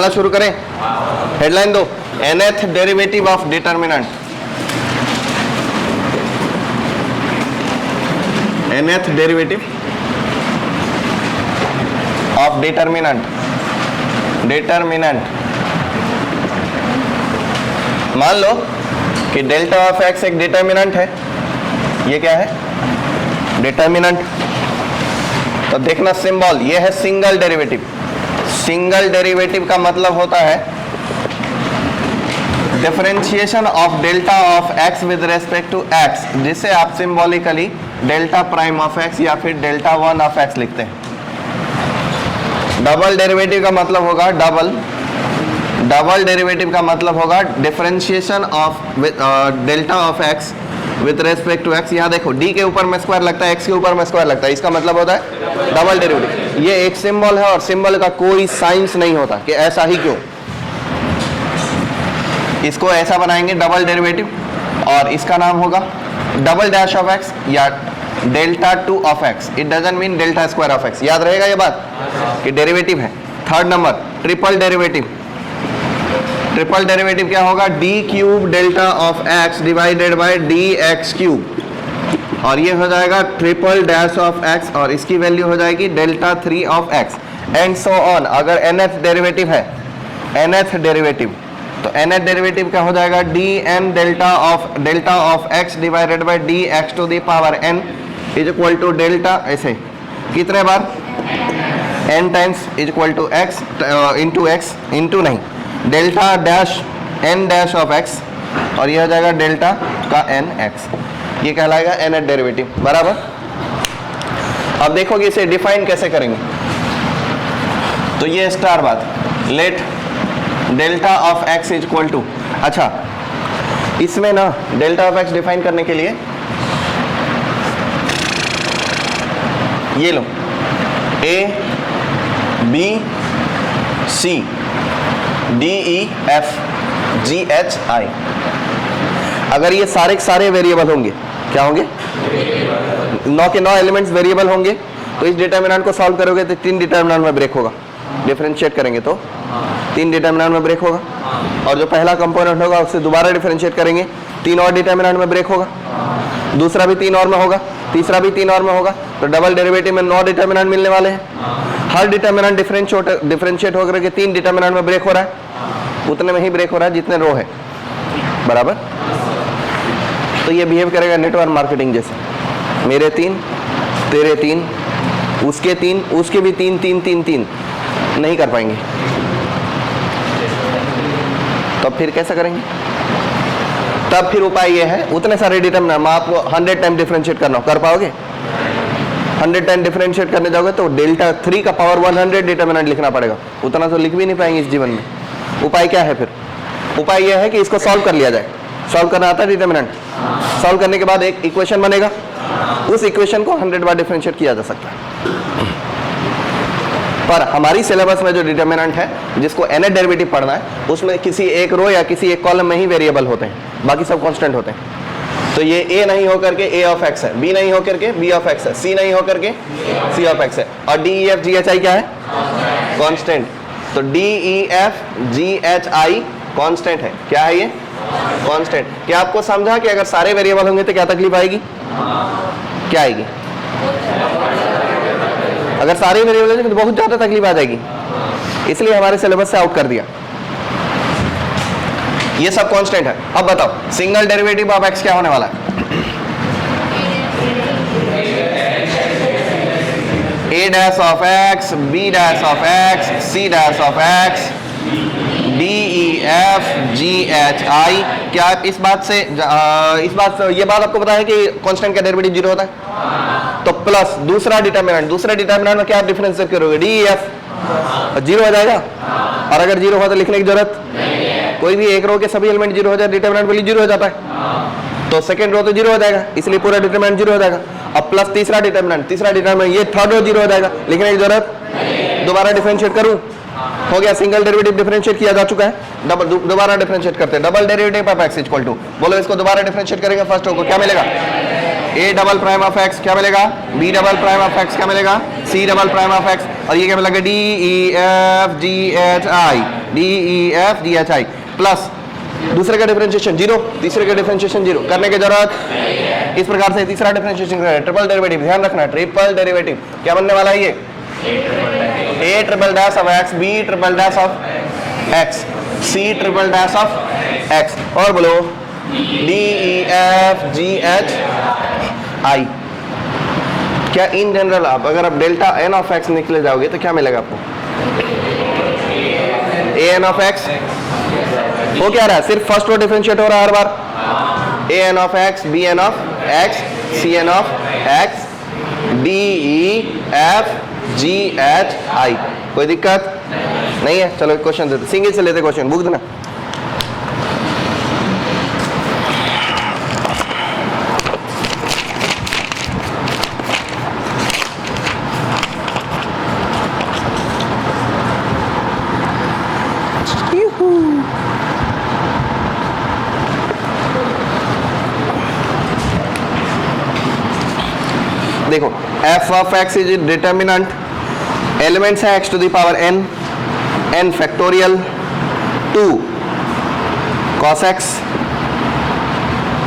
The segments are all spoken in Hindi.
शुरू करें। हेडलाइन दो, nth derivative of determinant. nth derivative of determinant. मान लो कि डेल्टा ऑफ एक्स एक डिटर्मिनेंट है। ये क्या है? डिटर्मिनेंट। तो देखना सिंबल, ये है सिंगल डेरिवेटिव। सिंगल डेरिवेटिव का मतलब होता है differentiation of delta of x with respect to x, जिसे आप symbolically delta prime of x या फिर डेल्टा वन ऑफ एक्स लिखते हैं। डबल डेरिवेटिव का मतलब होगा डबल डेरिवेटिव का मतलब होगा differentiation of delta of x with respect to x. यहाँ देखो, डी के ऊपर में स्क्वायर लगता है, एक्स के ऊपर में स्क्वायर लगता है, इसका मतलब होता है डबल डेरिवेटिव। ये एक सिंबल है और सिंबल का कोई साइंस नहीं होता कि ऐसा ही क्यों। इसको ऐसा बनाएंगे डबल डेरिवेटिव, और इसका नाम होगा डबल डैश ऑफ एक्स या delta two of x. It doesn't mean delta square of x. याद रहेगा ये बात कि डेरिवेटिव है। Third number, triple derivative. Triple derivative क्या होगा? D cube delta of X divided by D x cube, और ये हो जाएगा ट्रिपल डैश ऑफ एक्स, और इसकी वैल्यू हो जाएगी delta 3 of X and so on. अगर nth डेरिवेटिव है, nth डेरिवेटिव, तो nth डेरिवेटिव क्या हो जाएगा? D N delta of X divided by D X to the power n is equal to delta, ऐसे कितने बार? n times is equal to X into X into नहीं, delta dash n dash of x, और ये हो जाएगा डेल्टा का n x। ये कहलाएगा nth डेरिवेटिव, बराबर। अब देखो कि इसे डिफाइन कैसे करेंगे। तो ये स्टार बात, let delta of x is equal to, अच्छा इसमें ना डेल्टा ऑफ x डिफाइन करने के लिए ये लो a b c d e f g h i। अगर ये सारे के सारे वेरिएबल होंगे, क्या होंगे? 9 के 9 एलिमेंट्स वेरिएबल होंगे, तो इस डिटर्मिनेंट को सॉल्व करोगे तो 3 डिटर्मिनेंट में ब्रेक होगा। डिफरेंशिएट करेंगे तो 3 डिटर्मिनेंट में ब्रेक होगा, और जो पहला कंपोनेंट होगा उससे दोबारा डिफरेंशिएट करेंगे, 3 और डिटर्मिनेंट में ब्रेक होगा, दूसरा भी 3 और में होगा, तीसरा भी 3 और में होगा। तो डबल डेरिवेटिव में 9 डिटर्मिनेंट मिलने वाले हैं। हर डिटर्मिनेंट डिफरेंशिएट होकर के 3 डिटर्मिनेंट में ब्रेक हो रहा है, उतने में ही ब्रेक हो रहा है जितने रो है, बराबर। तो ये बिहेव करेगा नेटवर्क मार्केटिंग जैसे, मेरे 3, तेरे 3, उसके 3, उसके भी 3 3 3 3, नहीं कर पाएंगे। तब फिर कैसे करेंगे? तब फिर उपाय ये है, उतने सारे डिटर्मिनेंट में आपको 100 टाइम डिफरेंशिएट करना हो, कर पाओगे? 100 टाइम डिफरेंशिएट करने जाओगे तो डेल्टा 3 का पावर 100 डिटर्मिनेंट लिखना पड़ेगा, उतना तो लिख भी नहीं पाएंगे इस जीवन में। उपाय क्या है फिर? उपाय यह है कि इसको सॉल्व कर लिया जाए। सॉल्व करना आता है डिटर्मिनेंट? सॉल्व करने के बाद एक इक्वेशन बनेगा, उस इक्वेशन को 100 बार डिफरेंशिएट किया जा सकता है। पर हमारी सिलेबस में जो डिटर्मिनेंट है, जिसको nth डेरिवेटिव पढ़ना है, उसमें किसी एक रो या किसी एक कॉलम में ही वेरिएबल होते हैं, बाकी सब कांस्टेंट होते हैं। तो ये a नहीं होकर के a ऑफ x है, b नहीं होकर के b ऑफ x है, c नहीं होकर के c ऑफ x है, और d e f g h i क्या है? कांस्टेंट। तो d e f g h i constant है। क्या है ये? कांस्टेंट। क्या आपको समझा कि अगर सारे वेरिएबल होंगे तो क्या तकलीफ आएगी? क्या आएगी? अगर सारे वेरिएबल होंगे तो बहुत ज्यादा तकलीफ आ जाएगी, इसलिए हमारे सिलेबस से आउट कर दिया। ये सब कांस्टेंट है। अब बताओ सिंगल डेरिवेटिव ऑफ x क्या होने वाला है? a dash of x, b dash of x, c dash of x, d e f g h i। क्या आप इस बात से ये बात आपको पता है कि कांस्टेंट का डेरिवेटिव 0 होता है? तो प्लस दूसरे डिटर्मिनेंट में क्या आप डिफरेंशिएट करोगे? d e f 0 हो जाएगा, और अगर 0 हो तो लिखने की जरूरत कोई भी एक रो के सभी एलिमेंट 0 हो जाए, डिटर्मिनेंट वैल्यू 0 हो जाता है, तो सेकंड रो तो 0 हो जाएगा, इसलिए पूरा डिटर्मिनेंट 0 हो जाएगा। अब प्लस तीसरा डिटर्मिनेंट, ये थर्ड रो 0 हो जाएगा, लिखने की जरूरत, दोबारा डिफरेंशिएट करूं, हो गया। सिंगल डेरिवेटिव डिफरेंशिएट किया जा चुका है, दोबारा डिफरेंशिएट करते हैं। Double derivative of x equal to, बोलो इसको दोबारा डिफरेंशिएट करेंगे, फर्स्ट रो को क्या मिलेगा? A double prime of x क्या मिलेगा, b double prime of x क्या मिलेगा, c double prime of x, और ये क्या मिलेगा, d e f g h i, d e f g h i plus दूसरे का डिफरेंशिएशन जीरो, तीसरे का डिफरेंशिएशन जीरो करने की जरूरत। इस प्रकार से तीसरा डिफरेंशिएशन ट्रिपल डेरिवेटिव, ध्यान रखना ट्रिपल डेरिवेटिव क्या बनने वाला है, ये a triple dash of x, b triple dash of x, c triple dash of x, और बोलो d e f g h i. क्या इन जनरल आप अगर आप डेल्टा एन ऑफ एक्स निकले जाओगे तो क्या मिलेगा आपको, ए एन ऑफ एक्स हो क्या रहा है, सिर्फ फर्स्ट और डिफरेंशिएट हो रहा है हर बार, a n of x, b n of x, c n of x, d e f g h i. कोई दिक्कत नहीं है। चलो एक क्वेश्चन देते, सिंगल से लेते क्वेश्चन, बुक देना। देखो f of x is determinant, elements है x to the power n, n factorial 2 cos x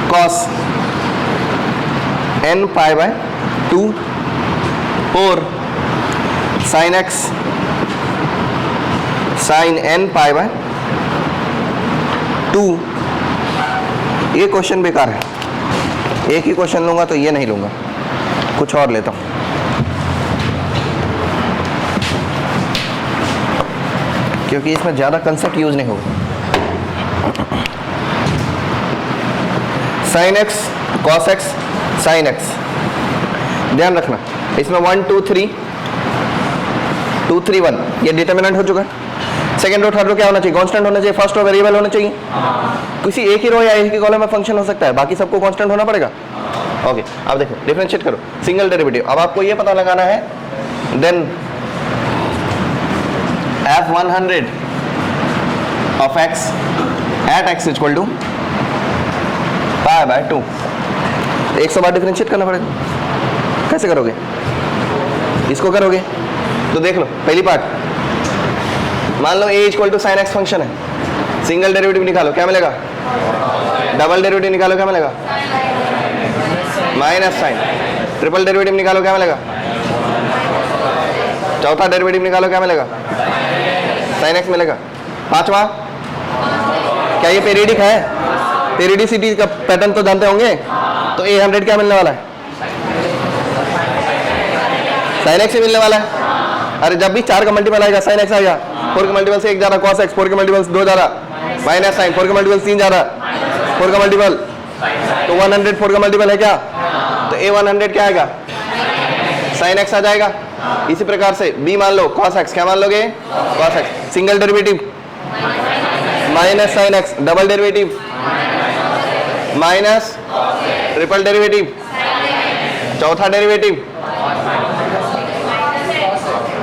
cos n pi by 2 और sin x sin n pi by 2। ये क्वेश्चन बेकार है, एक ही क्वेश्चन लूंगा तो ये नहीं लूंगा, कुछ और लेता हूं। क्योंकि इसमें ज्यादा कंसेप्ट यूज नहीं होगा। sin x cos x sin x, ध्यान रखना इसमें 1 2 3 2 3 1 ये डिटर्मिनेंट हो चुका है। सेकंड रो थर्ड रो क्या होना चाहिए, कांस्टेंट होना चाहिए, फर्स्ट रो वेरिएबल होना चाहिए। किसी एक ही रो या एक ही कॉलम में फंक्शन हो सकता है, बाकी सबको कांस्टेंट होना पड़ेगा। ओके अब देखो डिफरेंशिएट करो, सिंगल डेरिवेटिव। अब आपको ये पता लगाना है then f100 of x at x equal to pi by 2। 100 बार डिफरेंशिएट करना पड़ेगा। कैसे करोगे, इसको करोगे तो देख लो पहली पार्ट, मान लो a equal to sine x function है, सिंगल डेरिवेटिव निकालो क्या मिलेगा, डबल डेरिवेटिव निकालो क्या मिलेगा, माइनस साइन, ट्रिपल डेरिवेटिव निकालो क्या मिलेगा, चौथा डेरिवेटिव निकालो क्या मिलेगा, साइन एक्स मिलेगा। पांचवा क्या ये पेरियोडिक है, पेरियोडिसिटी का पैटर्न तो जानते होंगे, तो A100 क्या मिलने वाला है, साइन एक्स ही मिलने वाला है। अरे जब भी 4 का मल्टीपल आएगा साइन एक्स आएगा, 4 के मल्टीपल से 1 जा रहा कॉस एक्स, 4 के मल्टीपल से 2 जा रहा माइनस साइन, 4 के मल्टीपल 3 जा रहा, 4 का मल्टीपल तो 100 4 का मल्टीपल है क्या, तो A100 क्या आएगा, साइन एक्स आ जाएगा। इसी प्रकार से B मान लो cos x, क्या मान लोगे cos x, single derivative minus sine x, double derivative minus triple derivative, चौथा डेरिवेटिव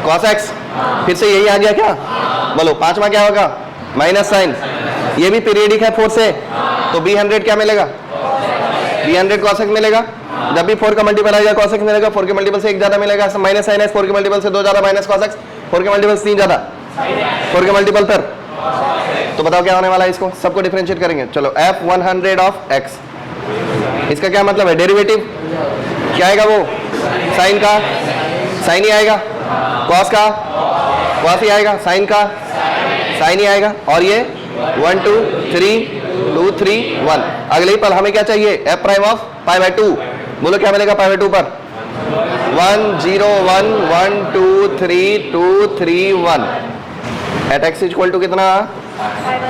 cos x, फिर से यही आ गया क्या, बोलो पांचवा क्या होगा, माइनस साइन, ये भी पीरियडिक है 4 से, तो B100 क्या मिलेगा, B100 cos x मिलेगा। जब भी 4 का मल्टीपल आएगा cos x मिलेगा, 4 के मल्टीपल से 1 ज्यादा मिलेगा माइनस साइन x, 4 के मल्टीपल से 2 ज्यादा माइनस cos x, 4 के मल्टीपल से 3 ज्यादा 4 के मल्टीपल पर। तो बताओ क्या होने वाला है, इसको सबको डिफरेंशिएट करेंगे। चलो f100 ऑफ x, इसका क्या मतलब है, डेरिवेटिव क्या आएगा, वो साइन का साइन ही आएगा, cos का cos ही आएगा, साइन का साइन ही आएगा, और ये 1 2 3 2 3 1। अगले ही पल हमें क्या चाहिए, f prime of pi by 2, बोलो क्या मिलेगा पाई बाय 2 पर, 1 0 1 1 2 3 2 3 1 एट x इक्वल टू कितना,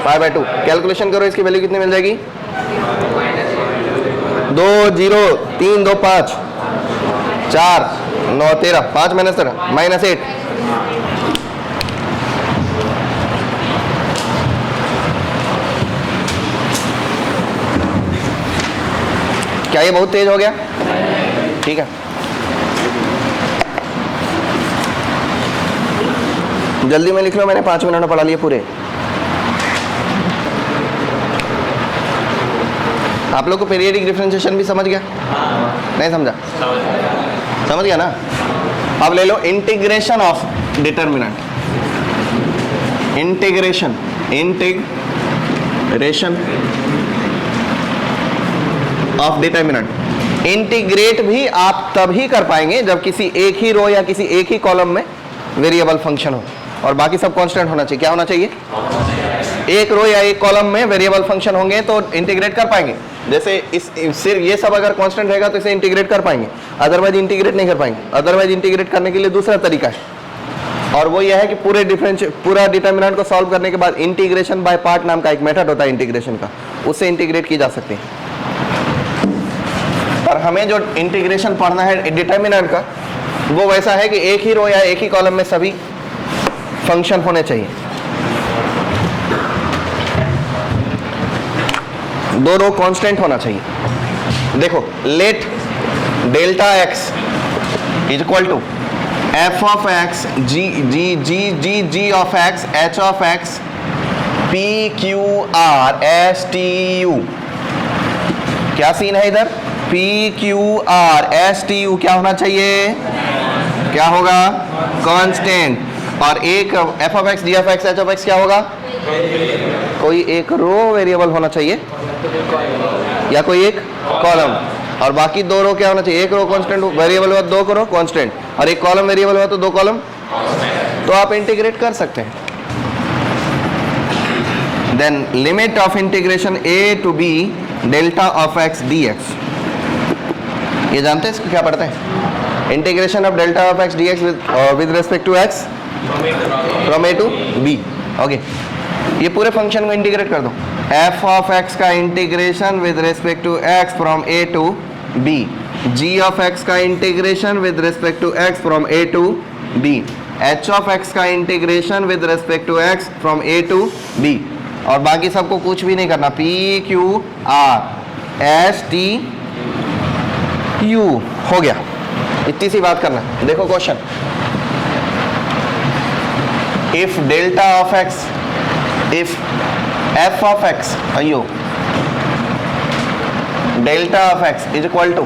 पाई बाय 2। कैलकुलेशन करो इसकी वैल्यू कितनी मिल जाएगी, 2 0 3 2 5 4 9 13 5 माइनस 13 माइनस 8। क्या ये बहुत तेज हो गया, ठीक है। जल्दी में लिख लो, मैंने 5 मिनट में पढ़ा लिए पूरे। आप लोग को पीरियडिक डिफरेंशिएशन भी समझ गया? नहीं समझा? समझ गया ना? अब ले लो integration of determinant, integration of determinant. Integrate भी आप तभी कर पाएंगे जब किसी एक ही रो या किसी एक ही कॉलम में वेरिएबल फंक्शन हो और बाकी सब कांस्टेंट होना चाहिए। क्या होना चाहिए? एक रो या एक कॉलम में वेरिएबल फंक्शन होंगे तो इंटीग्रेट कर पाएंगे। जैसे इस सिर्फ ये सब अगर कांस्टेंट रहेगा तो इसे इंटीग्रेट कर पाएंगे, अदरवाइज इंटीग्रेट नहीं कर पाएंगे। अदरवाइज इंटीग्रेट करने के लिए दूसरा तरीका है, और वो यह है कि पूरा डिटर्मिनेंट को सॉल्व करने के बाद इंटीग्रेशन बाय पार्ट नाम का एक मेथड होता है इंटीग्रेशन का, उससे इंटीग्रेट की जा सकती है। और हमें जो इंटीग्रेशन पढ़ना है डिटर्मिनेंट का, वो वैसा है कि एक ही रो या एक ही कॉलम में सभी फंक्शन होने चाहिए। दो रो कांस्टेंट होना चाहिए। देखो, let delta x is equal to f of x g of x h of x p q r s t u. क्या सीन है इधर? P q r s t u क्या होना चाहिए? क्या होगा? कांस्टेंट। और एक f of x g of x h of x क्या होगा? कोई एक रो वेरिएबल होना चाहिए या कोई एक कॉलम, और बाकी दो रो क्या होना चाहिए? एक रो कांस्टेंट वेरिएबल हुआ, दो रो कांस्टेंट, और एक कॉलम वेरिएबल हुआ तो दो कॉलम। तो आप इंटीग्रेट कर सकते हैं। Then limit of integration a to b delta of x d x. ये जानते हैं इसको क्या पढ़ते हैं? Integration of delta of x d x with respect to x from a to b. Okay, ये पूरे फंक्शन को इंटीग्रेट कर दो। एफ ऑफ एक्स का integration with respect to x from a to b, g of x का integration with respect to x from a to b, h of x का integration with respect to x from a to b, और बाकी सबको कुछ भी नहीं करना। P q r s t u हो गया। इतनी सी बात करना। देखो question, if delta of x, if f of x, अयो, delta of x is equal to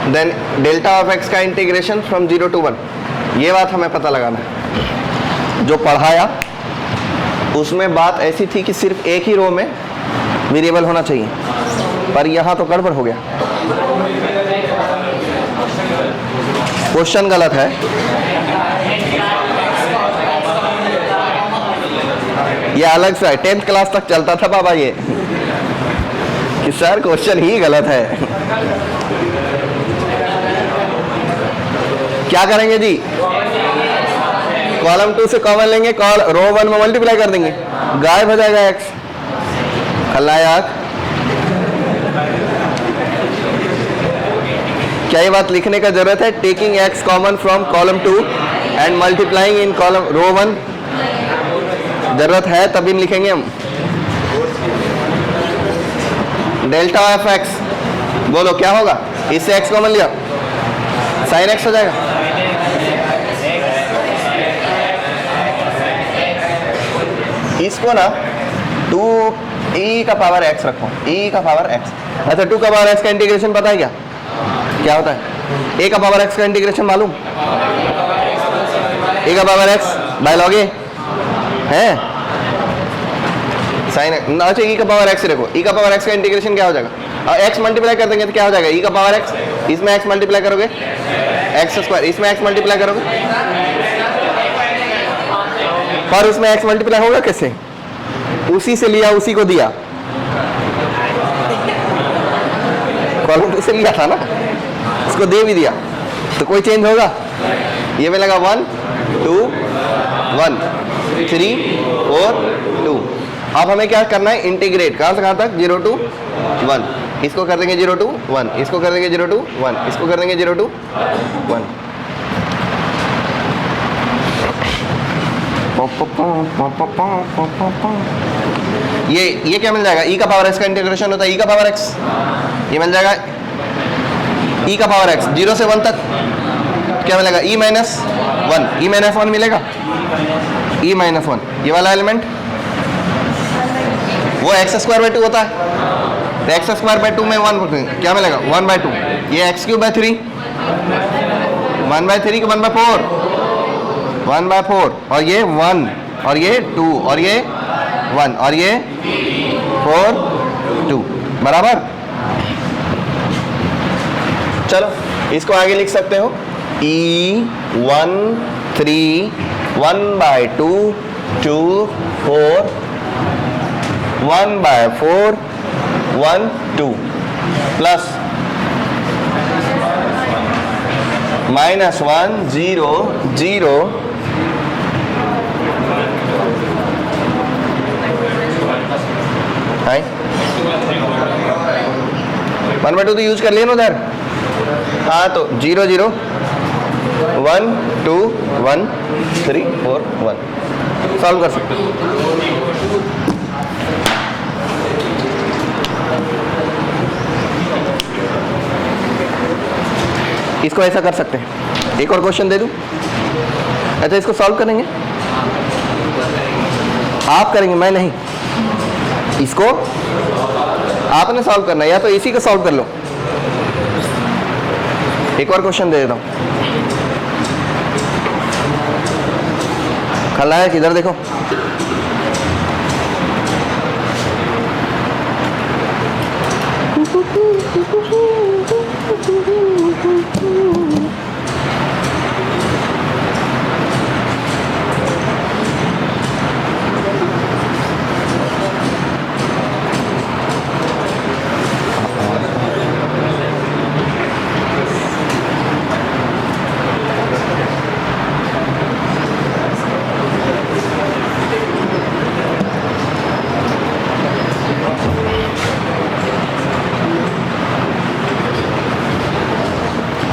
then delta of x का इंटीग्रेशन फ्रॉम 0 to 1। ये बात हमें पता लगाना है। जो पढ़ाया उसमें बात ऐसी थी कि सिर्फ एक ही रो में वेरिएबल होना चाहिए, पर यहाँ तो गड़बड़ हो गया। क्वेश्चन गलत है। ये अलग सा है, 10th क्लास तक चलता था बाबा ये कि सर क्वेश्चन ही गलत है। क्या करेंगे जी? कॉलम 2 से कॉमन लेंगे, रो 1 में मल्टीप्लाई कर देंगे, गायब हो जाएगा एक्स। खलनायक, क्या ये बात लिखने का जरूरत है? Taking x common from column 2 and multiplying in column row 1। जरूरत है तभी लिखेंगे हम। डेल्टा ऑफ एक्स, बोलो क्या होगा? इससे एक्स कॉमन लिया, साइन एक्स हो जाएगा। इसको ना 2e का पावर x रखो, e का पावर x। अच्छा, 2 का पावर x का इंटीग्रेशन पता है क्या? क्या होता है? a का पावर x का इंटीग्रेशन मालूम? a का power x by log a है साइन। अच्छा, e का पावर x रखो, e का पावर x का इंटीग्रेशन क्या हो जाएगा? और x मल्टीप्लाई कर देंगे तो क्या हो जाएगा? e का पावर x, इसमें x मल्टीप्लाई करोगे x स्क्वायर, इसमें x मल्टीप्लाई करोगे, पर उसमें x मल्टीप्लाई होगा कैसे? उसी से लिया उसी को दिया, कॉलम 2 से लिया था ना, उसको दे भी दिया, तो कोई चेंज होगा? ये मिलेगा 1 2 1 3 4 2। अब हमें क्या करना है? इंटीग्रेट। कहाँ से कहाँ तक? 0 to 1। इसको कर देंगे 0 to 1, इसको कर देंगे 0 to 1, इसको कर देंगे 0 to 1। ये क्या मिल जाएगा, ई का पावर एक्स का इंटीग्रेशन होता है ई का पावर एक्स, ये मिल जाएगा ई का पावर एक्स 0 से 1 तक क्या मिलेगा ई माइनस 1, ई माइनस 1 मिलेगा, ई माइनस 1 ये वाला एलिमेंट वो एक्स स्क्वायर बाई 2 होता है, तो एक्स स्क्वायर बाई 2 में 1 क्या मिलेगा 1/2, ये एक्स क्यूब बाई 3 1/3 के 1/4 1/4 और ये 1 और ये 2 और ये 1 और ये 4 2 बराबर। चलो इसको आगे लिख सकते हो E1 3 1/2 2 4 1/4 1 2 प्लस -1 0 0 है 1/2 तो यूज कर लिया ना उधर, हाँ तो 0 0 1 2 1 3 4 1 सॉल्व कर सकते हो। इसको ऐसा कर सकते हैं, एक और क्वेश्चन दे दूं, अच्छा इसको सॉल्व करेंगे, आप करेंगे मैं नहीं, इसको आपने सॉल्व करना है, या तो इसी को सॉल्व कर लो। एक और क्वेश्चन दे देता हूं, खलनायक इधर देखो,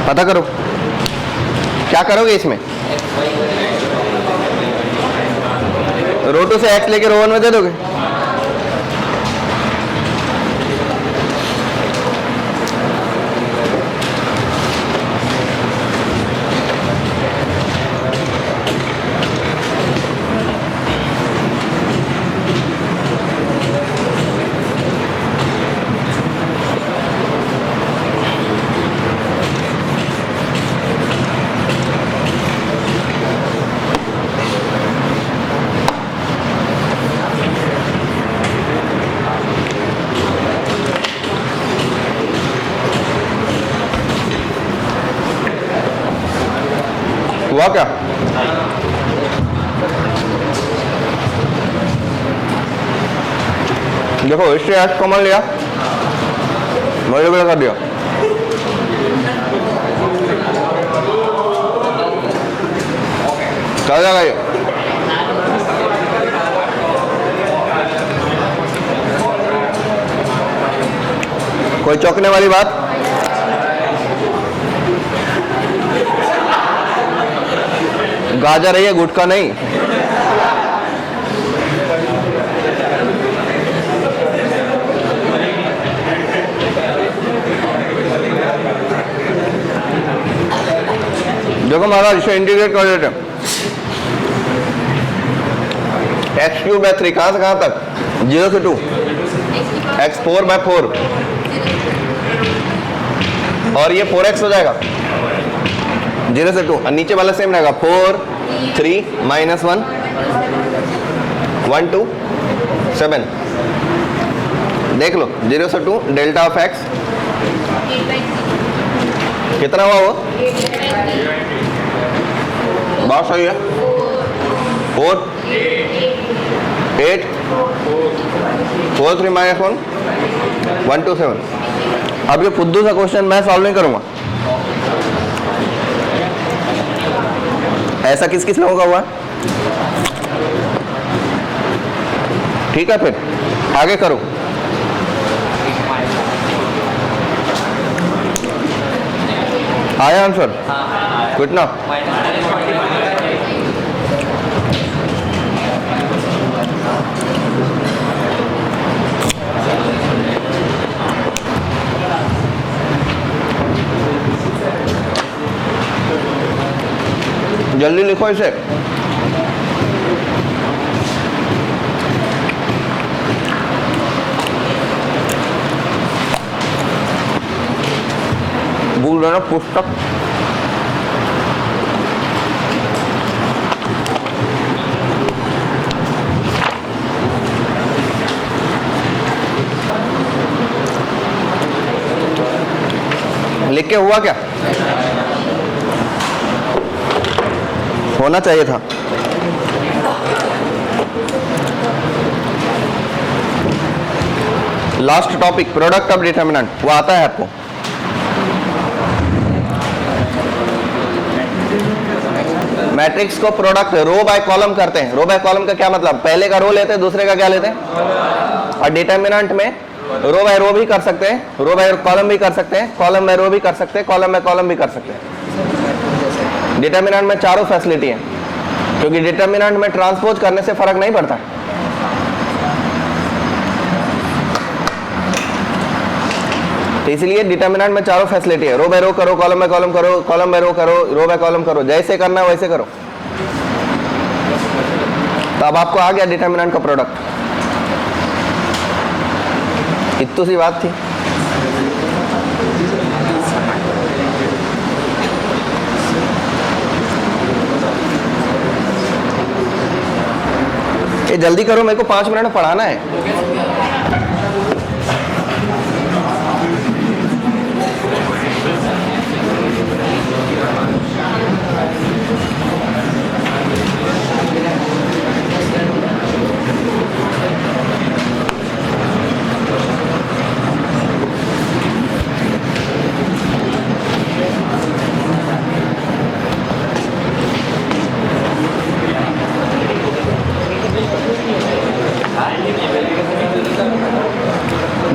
पता करो क्या करोगे इसमें, रो 2 से एक्स लेके रो 1 में दे दोगे, हुआ क्या, देखो इससे एक्स कॉमन लिया, मल्टीप्लाई कर दिया, चल जाएगा ये, कोई चौंकने वाली बात, गाजर है ये, गुटखा नहीं। देखो महाराज इसे इंटीग्रेट कर देते हैं, एक्स क्यूब बाई 3 कहां से कहां तक 0 से 2 एक्स 4/4 और ये 4x हो जाएगा 0 से 2 और नीचे वाला सेम रहेगा 4 3 -1 1 2 7 देख लो 0 से 2 डेल्टा ऑफ एक्स कितना हुआ वो, बहुत सही है 4 8 4 3 -1 1 2 7। अब ये फुद्दू सा क्वेश्चन मैं सॉल्व नहीं करूंगा, ऐसा किस किस लोगों का हुआ, ठीक है फिर आगे करो। आया आंसर कितना, जल्दी लिखो इसे। भूल रहे ना पुस्तक। लिख के हुआ क्या? होना चाहिए था। Last topic product of determinant, वो आता है आपको? मैट्रिक्स को प्रोडक्ट रो बाय कॉलम करते हैं। रो बाय कॉलम का क्या मतलब? पहले का रो लेते हैं, दूसरे का क्या लेते हैं। और डिटर्मिनेंट में रो बाय रो भी कर सकते हैं, रो बाय कॉलम भी कर सकते हैं, कॉलम बाय रो भी कर सकते हैं, कॉलम बाय कॉलम भी कर सकते हैं। डिटर्मिनेंट में चारों फैसिलिटी है, क्योंकि डिटर्मिनेंट में ट्रांसपोज करने से फर्क नहीं पड़ता। तो इसलिए डिटर्मिनेंट में चारों फैसिलिटी है। रो बाय रो करो, कॉलम बाय कॉलम करो, कॉलम बाय रो करो, रो बाय कॉलम करो, जैसे करना है वैसे करो। तो अब आपको आ गया डिटर्मिनेंट का प्रोडक्ट। इतनी सी बात थी। ये जल्दी करो, मेरे को 5 मिनट में पढ़ाना है।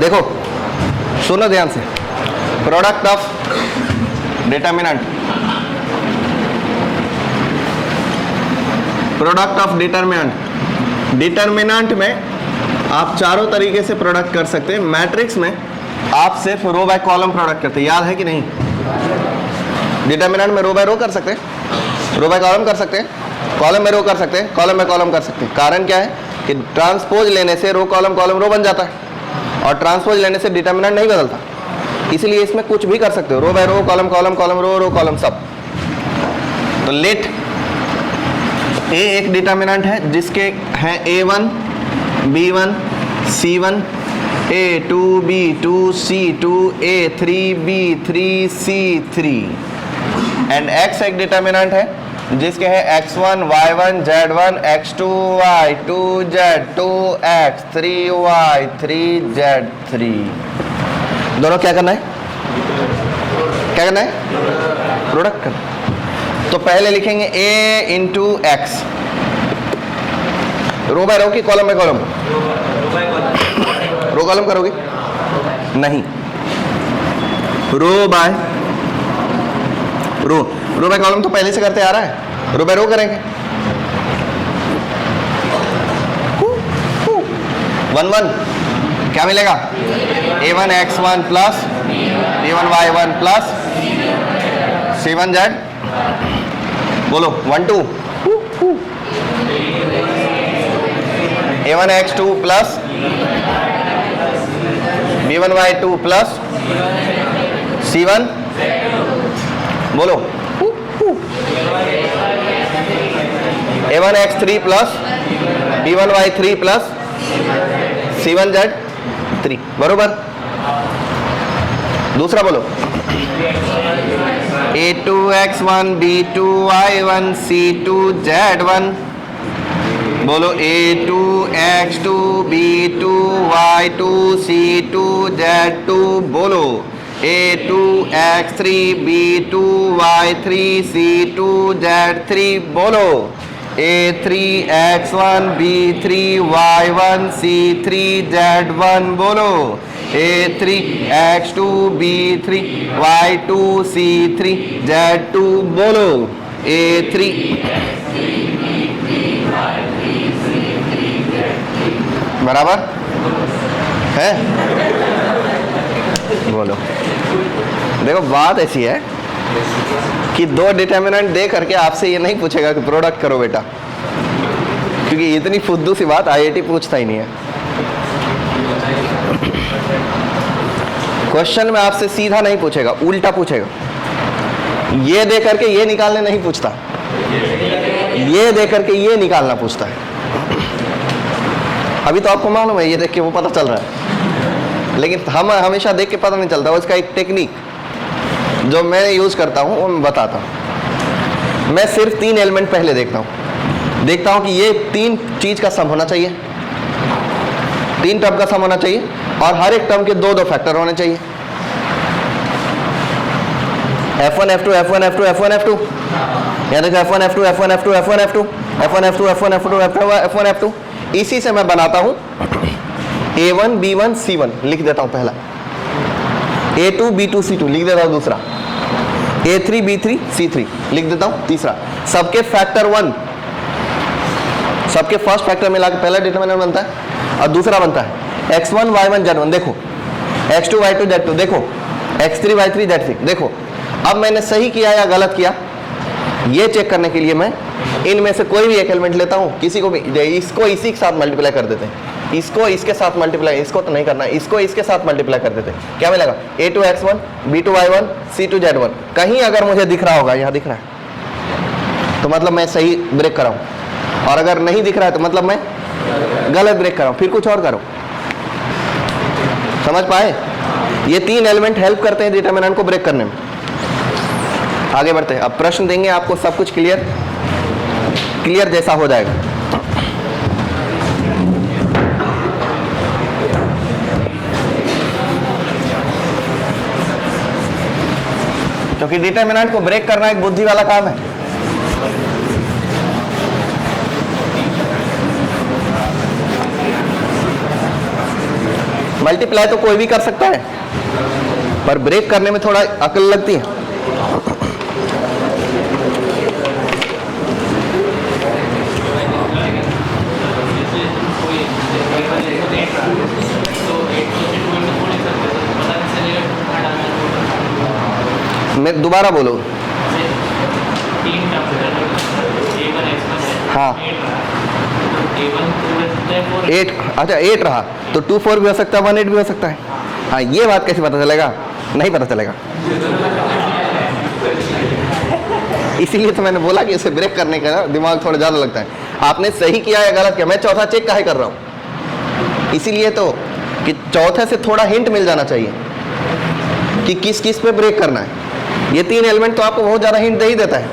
देखो सुनो ध्यान से, product of determinant, product of determinant. Determinant में आप चारों तरीके से प्रोडक्ट कर सकते हैं। मैट्रिक्स में आप सिर्फ रो बाय कॉलम प्रोडक्ट करते हैं, याद है कि नहीं? डिटर्मिनेंट में रो बाय रो कर सकते हैं, रो बाय कॉलम कर सकते हैं, कॉलम में रो कर सकते हैं, कॉलम में कॉलम कर सकते हैं। कारण क्या है कि ट्रांसपोज लेने से रो कॉलम कॉलम रो बन जाता है, और ट्रांसपोज लेने से डिटर्मिनेंट नहीं बदलता। इसलिए इसमें कुछ भी कर सकते हो, row by row, column column, column row, row column, सब। तो लेट ए एक डिटर्मिनेंट है जिसके हैं A1, B1, C1, A2, B2, C2, A3, B3, C3 and X एक डिटर्मिनेंट है जिसके हैं X1, Y1, Z1, X2, Y2, Z2, X3, Y3, Z3। दोनों क्या करना है? क्या करना है? प्रोडक्ट करना। तो पहले लिखेंगे A into X, row by row की column by column? Row column करोगे? नहीं, row by row. Row by column तो पहले से करते आ रहा है, रो बाय रो करेंगे। 1 1 क्या मिलेगा? A1 X1 plus B1 Y1 plus C1 Z, बोलो 1 2, A1 X2 plus B1 Y2 plus C1, बोलो A1 X3 plus B1 Y3 plus C1 Z3, बरोबर। दूसरा बोलो A2 X1 B2 Y1 C2 Z1, बोलो A2 X2 B2 Y2 C2 Z2, बोलो A2 X3 B2 Y3 C2 Z3, बोलो A3 X1 B3 Y1 C3 Z1, बोलो A3 X2 B3 Y2 C3 Z2, बोलो A3 बराबर है। बोलो, देखो बात ऐसी है कि दो डिटर्मिनेंट दे करके आपसे ये नहीं पूछेगा कि प्रोडक्ट करो बेटा, क्योंकि इतनी फुद्दू सी बात आईआईटी पूछता ही नहीं है। क्वेश्चन में आपसे सीधा नहीं पूछेगा, उल्टा पूछेगा। ये दे करके ये निकालने नहीं पूछता, ये दे करके ये निकालना पूछता है। अभी तो आपको मालूम है, ये देख के वो पता चल रहा है, लेकिन हम हमेशा देख के पता नहीं चलता। उसका एक टेक्निक जो मैं यूज करता हूँ वो मैं बताता हूँ। मैं सिर्फ 3 एलिमेंट पहले देखता हूँ कि ये 3 चीज का सम होना चाहिए, 3 टर्म का सम होना चाहिए, और हर एक टर्म के 2-2 फैक्टर होने चाहिए। F1 F2 F1 F2 F1 F2, यहाँ देखो F1 F2 F1 F2 F1 F2 F1 F2 F1 F2 F1 F2। इसी से मैं बनाता हूँ A1 B1 C1 लिख देता हूँ पहला, A2 B2 C2 लिख देता हूँ दूसरा, A3 B3 C3 लिख देता हूँ तीसरा। सबके फैक्टर 1, सबके फर्स्ट फैक्टर मिला के पहला डिटरमिनेंट बनता है और दूसरा बनता है x1 y1 z1 देखो, x2 y2 z2 देखो, x3 y3 z3 देखो। अब मैंने सही किया या गलत किया ये चेक करने के लिए मैं इनमें से कोई भी एक एलिमेंट लेता हूँ, किसी को भी, इसको इसी के साथ मल्टीप्लाई कर देते हैं, इसको इसके साथ मल्टीप्लाई, इसको तो नहीं करना है, इसको इसके साथ मल्टीप्लाई कर देते हैं। क्या मिलेगा? A2 x1 B2 y1 C2 z1। कहीं अगर मुझे दिख रहा होगा, यहाँ दिख रहा है तो मतलब मैं सही ब्रेक कराऊँ, और अगर नहीं दिख रहा है तो मतलब मैं गलत ब्रेक कराऊँ, फिर कुछ और करो। समझ पाए? ये 3 एलिमेंट हेल्प करते हैं डिटरमिनेंट को ब्रेक करने में। आगे बढ़ते हैं, अब प्रश्न देंगे आपको, सब कुछ क्लियर जैसा हो जाएगा। क्योंकि डिटरमिनेंट को ब्रेक करना एक बुद्धि वाला काम है। मल्टीप्लाई तो कोई भी कर सकता है, पर ब्रेक करने में थोड़ा अकल लगती है। मैं दोबारा बोलो। हाँ 8, अच्छा 8 रहा तो 2 4 भी हो सकता है, 1 8 भी हो सकता है। हाँ ये बात कैसे पता चलेगा? नहीं पता चलेगा। इसीलिए तो मैंने बोला कि इसे ब्रेक करने का दिमाग थोड़ा ज़्यादा लगता है। आपने सही किया या गलत किया, मैं चौथा चेक काहे कर रहा हूँ? इसीलिए तो कि चौथे से थोड़ा हिंट मिल जाना चाहिए कि किस किस पे ब्रेक करना है। ये 3 एलिमेंट तो आपको बहुत ज़्यादा हिंट दे ही देता है,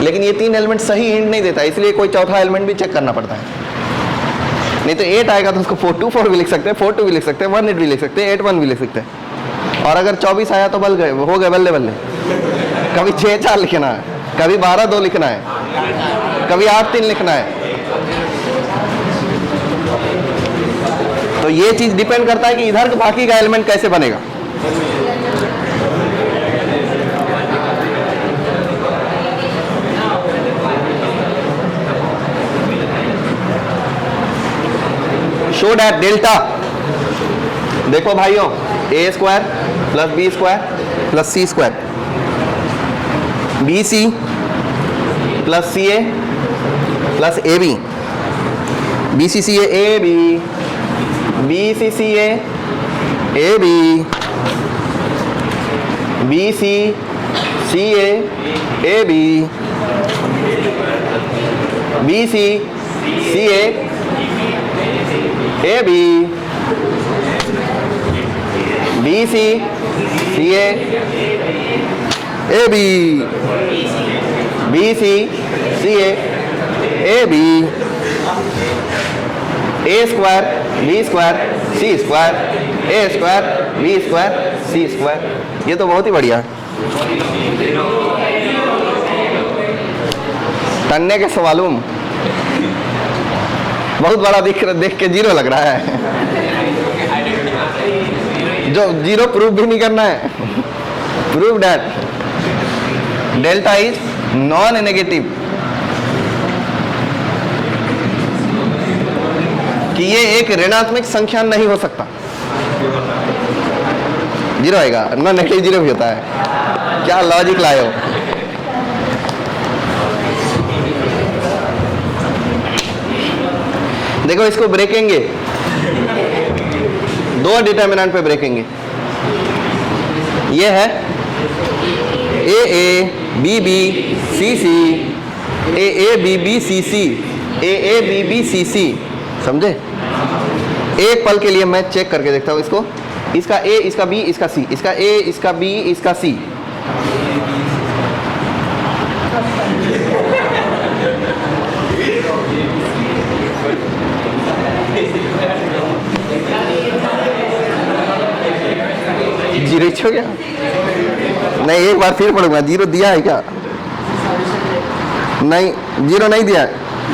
लेकिन ये 3 एलिमेंट सही हिंट नहीं देता, इसलिए कोई चौथा एलिमेंट भी चेक करना पड़ता है। नहीं तो 8 आएगा तो उसको 4 2 4 भी लिख सकते हैं, 4 2 भी लिख सकते हैं, 1 8 भी लिख सकते हैं, 8 1 भी लिख सकते हैं। और अगर 24 आया तो बल गए, हो गए बल्ले बल्ले। कभी 6 4 लिखना है, कभी 12 2 लिखना है, कभी 8 3 लिखना है। तो ये चीज डिपेंड करता है कि इधर बाकी का एलिमेंट कैसे बनेगा। शो दैट डेल्टा, देखो भाइयों, a square plus b square plus c square, bc plus ca plus ab, bcca ab, bcca ab, bcca ab, bcca AB, BC, CA, AB, BC, CA, AB, A square, B square, C square, A square, B square, C square. ये तो बहुत ही बढ़िया है। तन्ने के सवालूम बहुत बड़ा देख के जीरो लग रहा है, जो जीरो प्रूव भी नहीं करना है। Prove that delta is non negative, कि ये एक ऋणात्मक संख्या नहीं हो सकता। जीरो आएगा, नॉन नेगेटिव जीरो भी होता है। क्या लॉजिक लाए हो। देखो इसको ब्रेकेंगे, दो डिटर्मिनेंट पे ब्रेकेंगे। ये है a a b b c c, a a b b c c, a a b b c c, समझे। एक पल के लिए मैं चेक करके देखता हूँ इसको, इसका ए, इसका बी, इसका सी, इसका ए, इसका बी, इसका सी। जीरो हो गया? नहीं, एक बार फिर पढ़ूंगा। जीरो दिया है क्या? नहीं, जीरो नहीं दिया।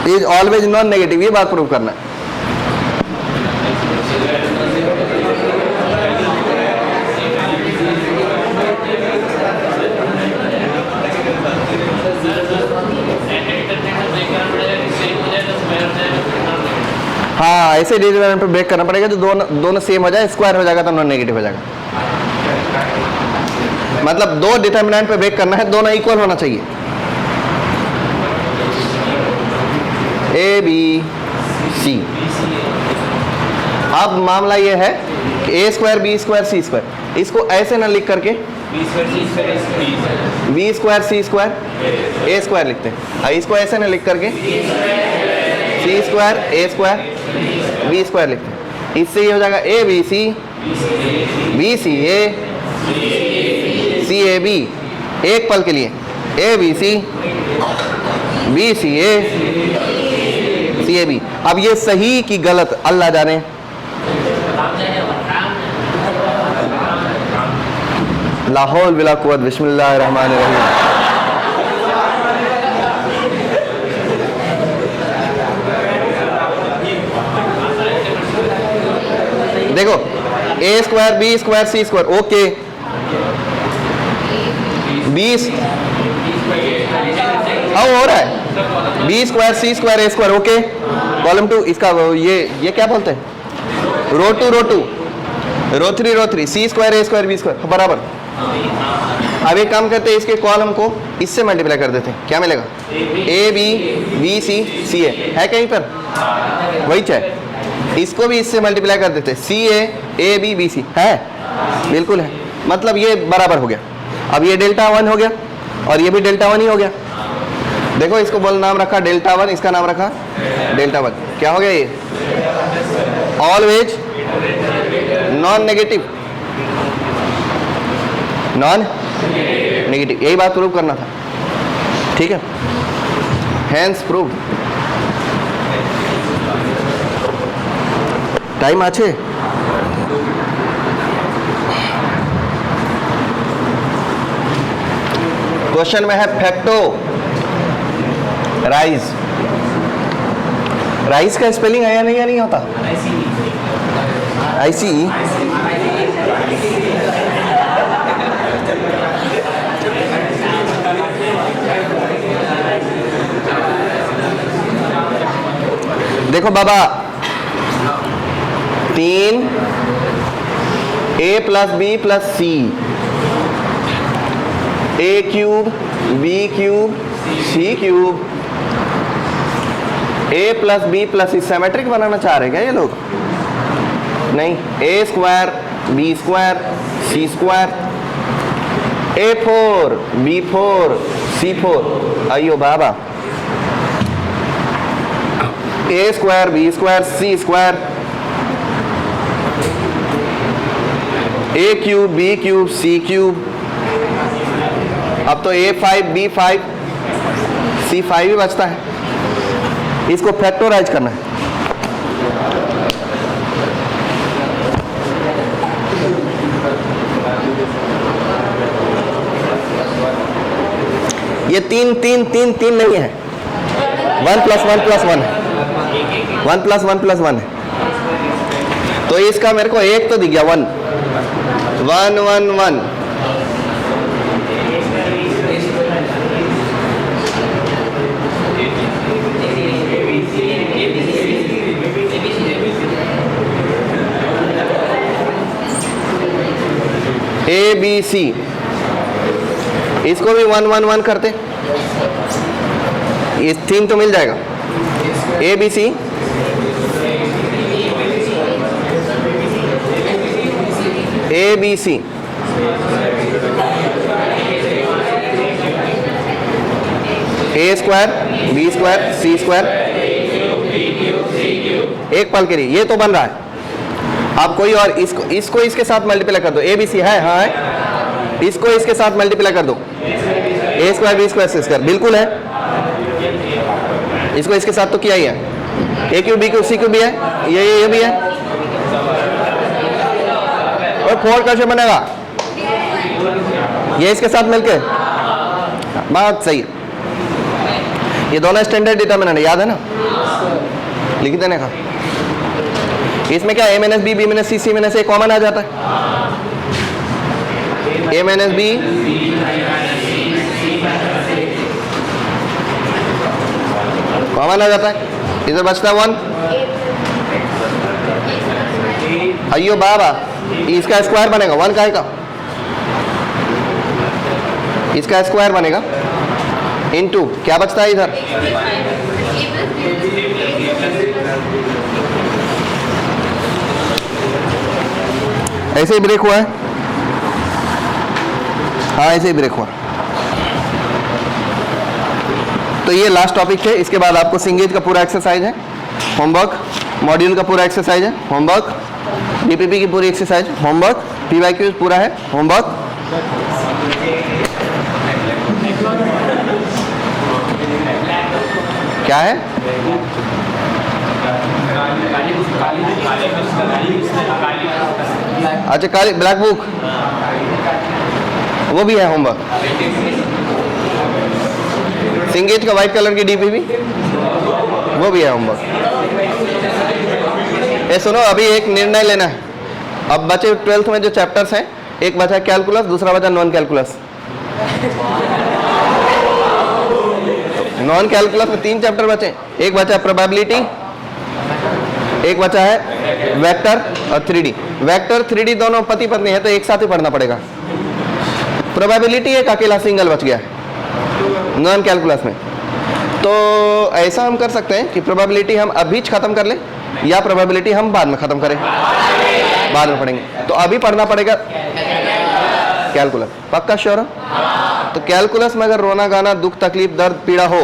इज ऑलवेज नॉन नेगेटिव, ये बात प्रूव करना है। हाँ, ऐसे डिटरमिनेंट पे ब्रेक करना पड़ेगा तो दोनों सेम हो जाए, स्क्वायर हो जाएगा तो नॉन नेगेटिव हो जाएगा। मतलब दो डिटरमिनेंट पे ब्रेक करना है, दोनों इक्वल होना चाहिए। A b c. अब मामला ये है कि a square b square c square, इसको ऐसे ना लिख करके b square c square a square लिखते हैं, और इसको ऐसे ना लिख करके c square a square b square लिखते हैं। इससे ये हो जाएगा a b c A C a B. एक पल के लिए ए b c A C a B. अब ये सही कि गलत अल्लाह जाने। ला हौल वला कुव्वत बिस्मिल्लाहिर रहमानिर रहीम। देखो ए square b square c square, okay. 20 हो रहा है, B square c square a square, okay. Column 2 इसका ये क्या बोलते हैं, रो 2 रो 3 सी square a square b square बराबर। अब एक काम करते हैं, इसके कॉलम को इससे मल्टीप्लाई कर देते हैं, क्या मिलेगा, ए बी सी सी ए है कहीं पर, वही चाहे। इसको भी इससे मल्टीप्लाई कर देते हैं, सी ए बी बी सी है, बिल्कुल है। मतलब ये बराबर हो गया। अब ये डेल्टा 1 हो गया और ये भी डेल्टा 1 ही हो गया। देखो इसको बोल नाम रखा डेल्टा 1, इसका नाम रखा डेल्टा 1। क्या हो गया ये, always non negative, non negative. यही बात प्रूव करना था, ठीक है। Hence prove. टाइम आछे, क्वेश्चन में है फैक्टो राइज। राइज का स्पेलिंग है या नहीं होता, ऐसी। देखो बाबा, 3 a plus b plus c, a cube b cube c cube, a plus b plus c symmetric बनाना चाह रहे क्या ये लोग? नहीं, a square b square c square, a 4 b 4 सी 4। अयो बाबा, ए square b square c square, ए cube b cube c cube. अब तो A5 B5 C5 ही बचता है, इसको फैक्टराइज करना है। ये 3 नहीं है, 1 + 1 + 1 है, 1 + 1 + 1 है। तो इसका मेरे को एक तो दिख गया 1 1 1 1। ए बी सी इसको भी 1 1 1 करते, इस 3 तो मिल जाएगा। A b c a b c a square b square c square, एक पल के लिए ये तो बन रहा है। आप कोई और इसको इसके साथ मल्टीप्लाई कर दो, ए बी सी है, हाँ है, इसको इसके साथ मल्टीप्लाई कर दो, a square b square c square, बिल्कुल है। इसको इसके साथ तो किया ही है, a cube b cube c cube भी है, ये भी है, और 4 कैसे बनेगा, ये इसके साथ मिलके, बात सही है। ये दोनों स्टैंडर्ड डिटर्मिनेंट याद है ना, लिख देने का। इसमें क्या ए माइनस बी बी माइनस सी सी माइनस ए कॉमन आ जाता है, ए माइनस बी कॉमन आ जाता है, इधर बचता है 1। अयो बाबा, इसका स्क्वायर बनेगा 1 का, इसका स्क्वायर बनेगा इनटू क्या बचता है इधर, ऐसे ही ब्रेक हुआ है, हाँ ऐसे ही ब्रेक हुआ। तो ये लास्ट टॉपिक है, इसके बाद आपको सिंगेज का पूरा एक्सरसाइज है, होमवर्क, मॉड्यूल का पूरा एक्सरसाइज है, होमवर्क, डीपीपी की पूरी एक्सरसाइज, होमवर्क, पीवाईक्यू पूरा है, होमवर्क। क्या है, अच्छा काली ब्लैक बुक, वो भी है होमवर्क। सिंगेज का व्हाइट कलर की डीपीपी, वो भी है होमवर्क। ये सुनो, अभी एक निर्णय लेना है। अब बचे 12th में जो चैप्टर्स हैं, एक बचा कैलकुलस, दूसरा बचा नॉन कैलकुलस। नॉन कैलकुलस में 3 चैप्टर बचे, एक बचा प्रोबेबिलिटी, एक बचा है वेक्टर और 3D। वेक्टर 3D दोनों पति पत्नी है तो एक साथ ही पढ़ना पड़ेगा। प्रोबेबिलिटी एक अकेला सिंगल बच गया है नॉन कैलकुलस में। तो ऐसा हम कर सकते हैं कि प्रोबेबिलिटी हम अभी खत्म कर लें, या प्रोबेबिलिटी हम बाद में खत्म करें, बाद में पढ़ेंगे। तो अभी पढ़ना पड़ेगा कैलकुलस, पक्का श्योर हो? तो कैलकुलस में अगर रोना गाना दुख तकलीफ दर्द पीड़ा हो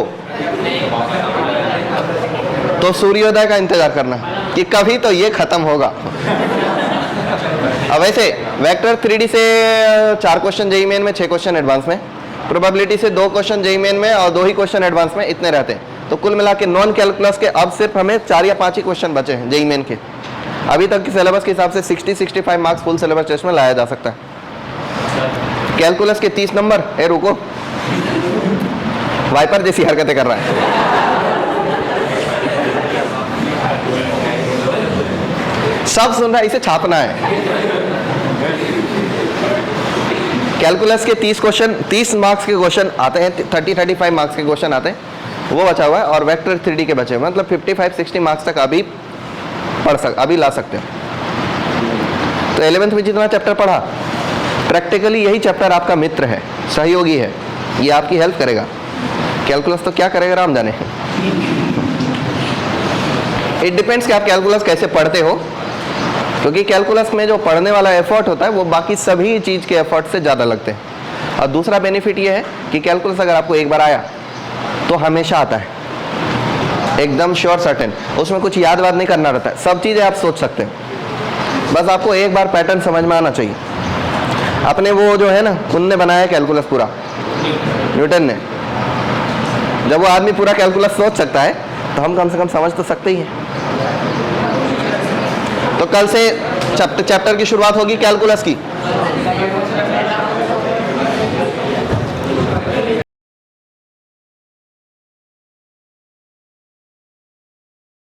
तो सूर्योदय का इंतजार करना कि कभी तो ये खत्म होगा। अब वैसे वेक्टर 3D से 4 क्वेश्चन जेईई मेन में, 6 क्वेश्चन एडवांस में, प्रोबेबिलिटी से 2 क्वेश्चन जेईई मेन में और 2 ही क्वेश्चन एडवांस में, इतने रहते हैं। तो कुल मिला के नॉन कैलकुलस के अब सिर्फ हमें 4 या 5 ही क्वेश्चन बचे हैं जेईई मेन के। अभी तक के सिलेबस के हिसाब से 60-65 मार्क्स फुल सिलेबस टेस्ट में लाया जा सकता है। कैलकुलस के 30 नंबर, ए रुको, वाइपर जैसी हरकतें कर रहा है। सब सुन रहा है, इसे छापना है। कैलकुलस के 30 क्वेश्चन, 30 मार्क्स के क्वेश्चन आते हैं, 30-35 मार्क्स के क्वेश्चन आते हैं, वो बचा हुआ है। और वेक्टर 3D के बचे हुए, मतलब 55-60 मार्क्स तक अभी ला सकते हैं। तो 11th में जितना चैप्टर पढ़ा, प्रैक्टिकली यही चैप्टर आपका मित्र है, सहयोगी है, ये आपकी हेल्प करेगा। कैलकुलस तो क्या करेगा राम जाने। इट डिपेंड्स कि आप कैलकुलस कैसे पढ़ते हो, क्योंकि कैलकुलस में जो पढ़ने वाला एफर्ट होता है वो बाकी सभी चीज़ के एफर्ट से ज़्यादा लगते हैं। और दूसरा बेनिफिट ये है कि कैलकुलस अगर आपको एक बार आया तो हमेशा आता है, एकदम श्योर सर्टेन। उसमें कुछ याद वाद नहीं करना रहता है, सब चीज़ें आप सोच सकते हैं। बस आपको एक बार पैटर्न समझ में आना चाहिए। अपने वो जो है ना, उनने बनाया कैलकुलस पूरा, न्यूटन ने। जब वो आदमी पूरा कैलकुलस सोच सकता है तो हम कम से कम समझ तो सकते ही हैं। तो कल से चैप्टर की शुरुआत होगी कैलकुलस की।